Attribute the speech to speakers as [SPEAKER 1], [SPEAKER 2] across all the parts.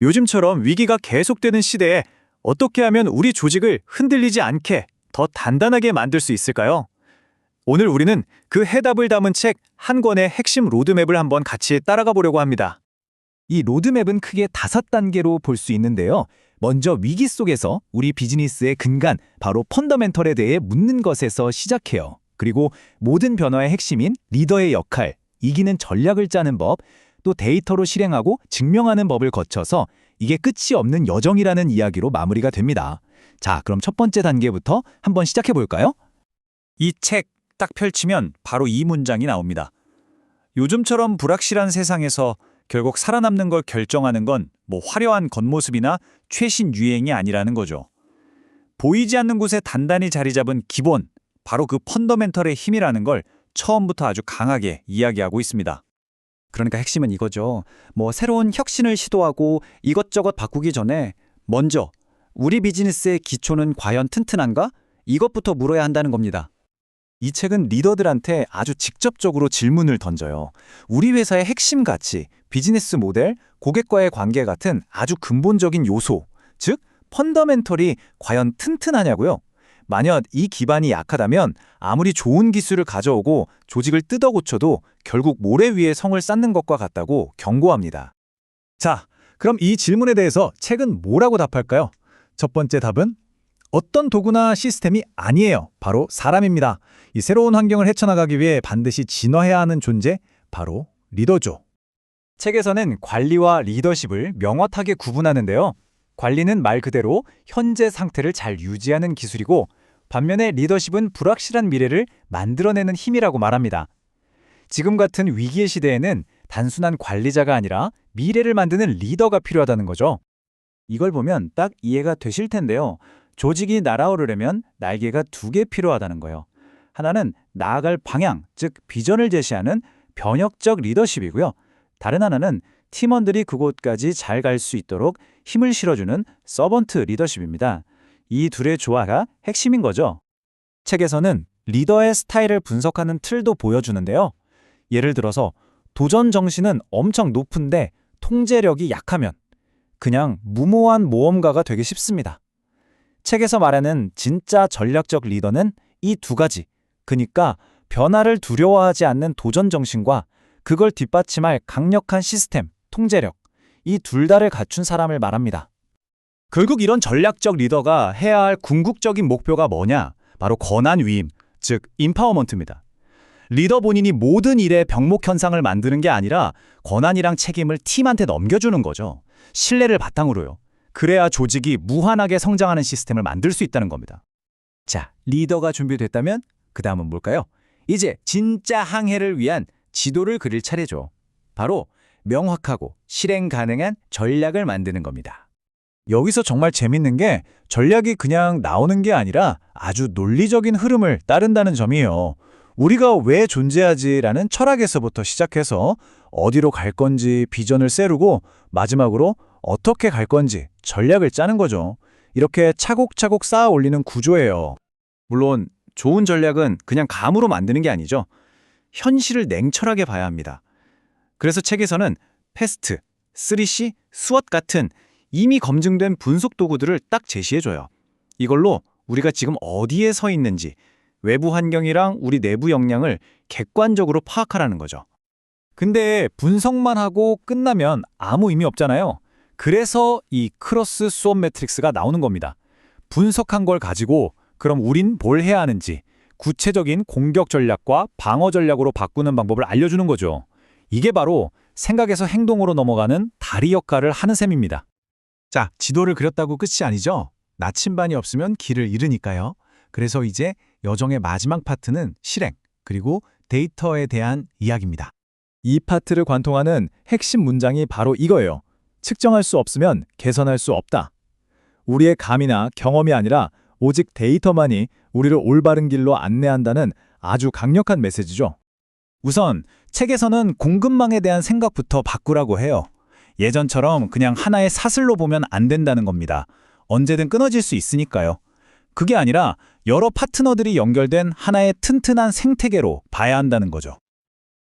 [SPEAKER 1] 요즘처럼 위기가 계속되는 시대에 어떻게 하면 우리 조직을 흔들리지 않게 더 단단하게 만들 수 있을까요? 오늘 우리는 그 해답을 담은 책 한 권의 핵심 로드맵을 한번 같이 따라가 보려고 합니다.
[SPEAKER 2] 이 로드맵은 크게 5단계로 볼 수 있는데요. 먼저 위기 속에서 우리 비즈니스의 근간, 바로 펀더멘털에 대해 묻는 것에서 시작해요. 그리고 모든 변화의 핵심인 리더의 역할, 이기는 전략을 짜는 법, 또 데이터로 실행하고 증명하는 법을 거쳐서 이게 끝이 없는 여정이라는 이야기로 마무리가 됩니다. 자, 그럼 첫 번째 단계부터 한번 시작해 볼까요?
[SPEAKER 1] 이 책 딱 펼치면 바로 이 문장이 나옵니다. 요즘처럼 불확실한 세상에서 결국 살아남는 걸 결정하는 건 뭐 화려한 겉모습이나 최신 유행이 아니라는 거죠. 보이지 않는 곳에 단단히 자리 잡은 기본, 바로 그 펀더멘털의 힘이라는 걸 처음부터 아주 강하게 이야기하고 있습니다.
[SPEAKER 3] 그러니까 핵심은 이거죠. 새로운 혁신을 시도하고 이것저것 바꾸기 전에 먼저 우리 비즈니스의 기초는 과연 튼튼한가? 이것부터 물어야 한다는 겁니다.
[SPEAKER 2] 이 책은 리더들한테 아주 직접적으로 질문을 던져요. 우리 회사의 핵심 가치, 비즈니스 모델, 고객과의 관계 같은 아주 근본적인 요소, 즉 펀더멘털이 과연 튼튼하냐고요? 만약 이 기반이 약하다면 아무리 좋은 기술을 가져오고 조직을 뜯어 고쳐도 결국 모래 위에 성을 쌓는 것과 같다고 경고합니다. 자, 그럼 이 질문에 대해서 책은 뭐라고 답할까요? 첫 번째 답은 어떤 도구나 시스템이 아니에요. 바로 사람입니다. 이 새로운 환경을 헤쳐나가기 위해 반드시 진화해야 하는 존재, 바로 리더죠. 책에서는 관리와 리더십을 명확하게 구분하는데요. 관리는 말 그대로 현재 상태를 잘 유지하는 기술이고, 반면에 리더십은 불확실한 미래를 만들어내는 힘이라고 말합니다. 지금 같은 위기의 시대에는 단순한 관리자가 아니라 미래를 만드는 리더가 필요하다는 거죠. 이걸 보면 딱 이해가 되실 텐데요. 조직이 날아오르려면 날개가 2개 필요하다는 거예요. 하나는 나아갈 방향, 즉 비전을 제시하는 변혁적 리더십이고요. 다른 하나는 팀원들이 그곳까지 잘 갈 수 있도록 힘을 실어주는 서번트 리더십입니다. 이 둘의 조화가 핵심인 거죠. 책에서는 리더의 스타일을 분석하는 틀도 보여주는데요. 예를 들어서 도전 정신은 엄청 높은데 통제력이 약하면 그냥 무모한 모험가가 되기 쉽습니다. 책에서 말하는 진짜 전략적 리더는 이 2가지, 그러니까 변화를 두려워하지 않는 도전 정신과 그걸 뒷받침할 강력한 시스템, 통제력, 이 둘 다를 갖춘 사람을 말합니다. 결국 이런 전략적 리더가 해야 할 궁극적인 목표가 뭐냐? 바로 권한 위임, 즉 임파워먼트입니다. 리더 본인이 모든 일에 병목 현상을 만드는 게 아니라 권한이랑 책임을 팀한테 넘겨주는 거죠. 신뢰를 바탕으로요. 그래야 조직이 무한하게 성장하는 시스템을 만들 수 있다는 겁니다. 자, 리더가 준비됐다면 그 다음은 뭘까요? 이제 진짜 항해를 위한 지도를 그릴 차례죠. 바로 명확하고 실행 가능한 전략을 만드는 겁니다. 여기서 정말 재밌는 게 전략이 그냥 나오는 게 아니라 아주 논리적인 흐름을 따른다는 점이에요. 우리가 왜 존재하지라는 철학에서부터 시작해서 어디로 갈 건지 비전을 세우고 마지막으로 어떻게 갈 건지 전략을 짜는 거죠. 이렇게 차곡차곡 쌓아 올리는 구조예요. 물론 좋은 전략은 그냥 감으로 만드는 게 아니죠. 현실을 냉철하게 봐야 합니다. 그래서 책에서는 패스트, 3C, 스왓 같은 이미 검증된 분석 도구들을 딱 제시해줘요. 이걸로 우리가 지금 어디에 서 있는지, 외부 환경이랑 우리 내부 역량을 객관적으로 파악하라는 거죠. 근데 분석만 하고 끝나면 아무 의미 없잖아요. 그래서 이 크로스 수업 매트릭스가 나오는 겁니다. 분석한 걸 가지고 그럼 우린 뭘 해야 하는지 구체적인 공격 전략과 방어 전략으로 바꾸는 방법을 알려주는 거죠. 이게 바로 생각에서 행동으로 넘어가는 다리 역할을 하는 셈입니다. 자, 지도를 그렸다고 끝이 아니죠. 나침반이 없으면 길을 잃으니까요. 그래서 이제 여정의 마지막 파트는 실행, 그리고 데이터에 대한 이야기입니다. 이 파트를 관통하는 핵심 문장이 바로 이거예요. 측정할 수 없으면 개선할 수 없다. 우리의 감이나 경험이 아니라 오직 데이터만이 우리를 올바른 길로 안내한다는 아주 강력한 메시지죠. 우선 책에서는 공급망에 대한 생각부터 바꾸라고 해요. 예전처럼 그냥 하나의 사슬로 보면 안 된다는 겁니다. 언제든 끊어질 수 있으니까요. 그게 아니라 여러 파트너들이 연결된 하나의 튼튼한 생태계로 봐야 한다는 거죠.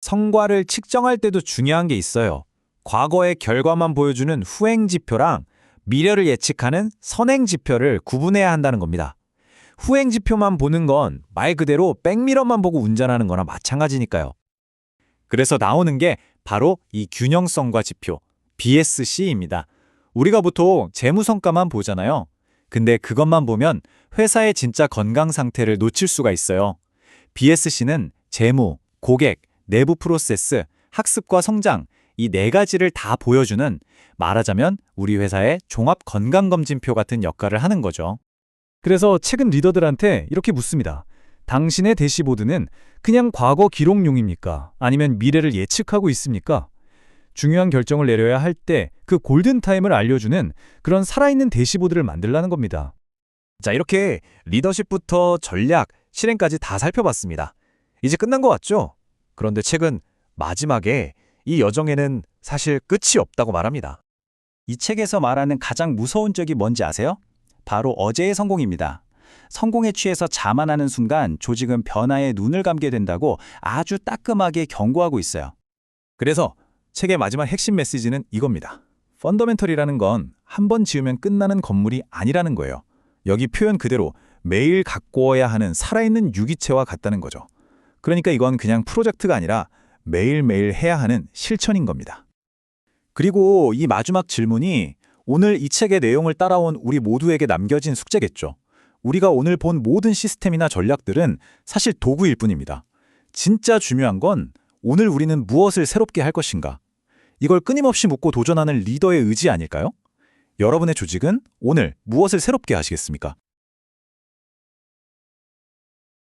[SPEAKER 2] 성과를 측정할 때도 중요한 게 있어요. 과거의 결과만 보여주는 후행 지표랑 미래를 예측하는 선행 지표를 구분해야 한다는 겁니다. 후행 지표만 보는 건 말 그대로 백미러만 보고 운전하는 거나 마찬가지니까요. 그래서 나오는 게 바로 이 균형성과 지표, BSC입니다. 우리가 보통 재무 성과만 보잖아요. 근데 그것만 보면 회사의 진짜 건강 상태를 놓칠 수가 있어요. BSC는 재무, 고객, 내부 프로세스, 학습과 성장, 이 네 가지를 다 보여주는, 말하자면 우리 회사의 종합 건강검진표 같은 역할을 하는 거죠.
[SPEAKER 4] 그래서 최근 리더들한테 이렇게 묻습니다. 당신의 대시보드는 그냥 과거 기록용입니까? 아니면 미래를 예측하고 있습니까? 중요한 결정을 내려야 할 때 그 골든타임을 알려주는 그런 살아있는 대시보드를 만들라는 겁니다.
[SPEAKER 2] 자, 이렇게 리더십부터 전략, 실행까지 다 살펴봤습니다. 이제 끝난 것 같죠? 그런데 책은 마지막에 이 여정에는 사실 끝이 없다고 말합니다.
[SPEAKER 3] 이 책에서 말하는 가장 무서운 적이 뭔지 아세요? 바로 어제의 성공입니다. 성공에 취해서 자만하는 순간 조직은 변화에 눈을 감게 된다고 아주 따끔하게 경고하고 있어요.
[SPEAKER 2] 그래서 책의 마지막 핵심 메시지는 이겁니다. 펀더멘털이라는 건 한 번 지으면 끝나는 건물이 아니라는 거예요. 여기 표현 그대로 매일 가꾸어야 하는 살아있는 유기체와 같다는 거죠. 그러니까 이건 그냥 프로젝트가 아니라 매일매일 해야 하는 실천인 겁니다. 그리고 이 마지막 질문이 오늘 이 책의 내용을 따라온 우리 모두에게 남겨진 숙제겠죠. 우리가 오늘 본 모든 시스템이나 전략들은 사실 도구일 뿐입니다. 진짜 중요한 건 오늘 우리는 무엇을 새롭게 할 것인가? 이걸 끊임없이 묻고 도전하는 리더의 의지 아닐까요? 여러분의 조직은 오늘 무엇을 새롭게 하시겠습니까?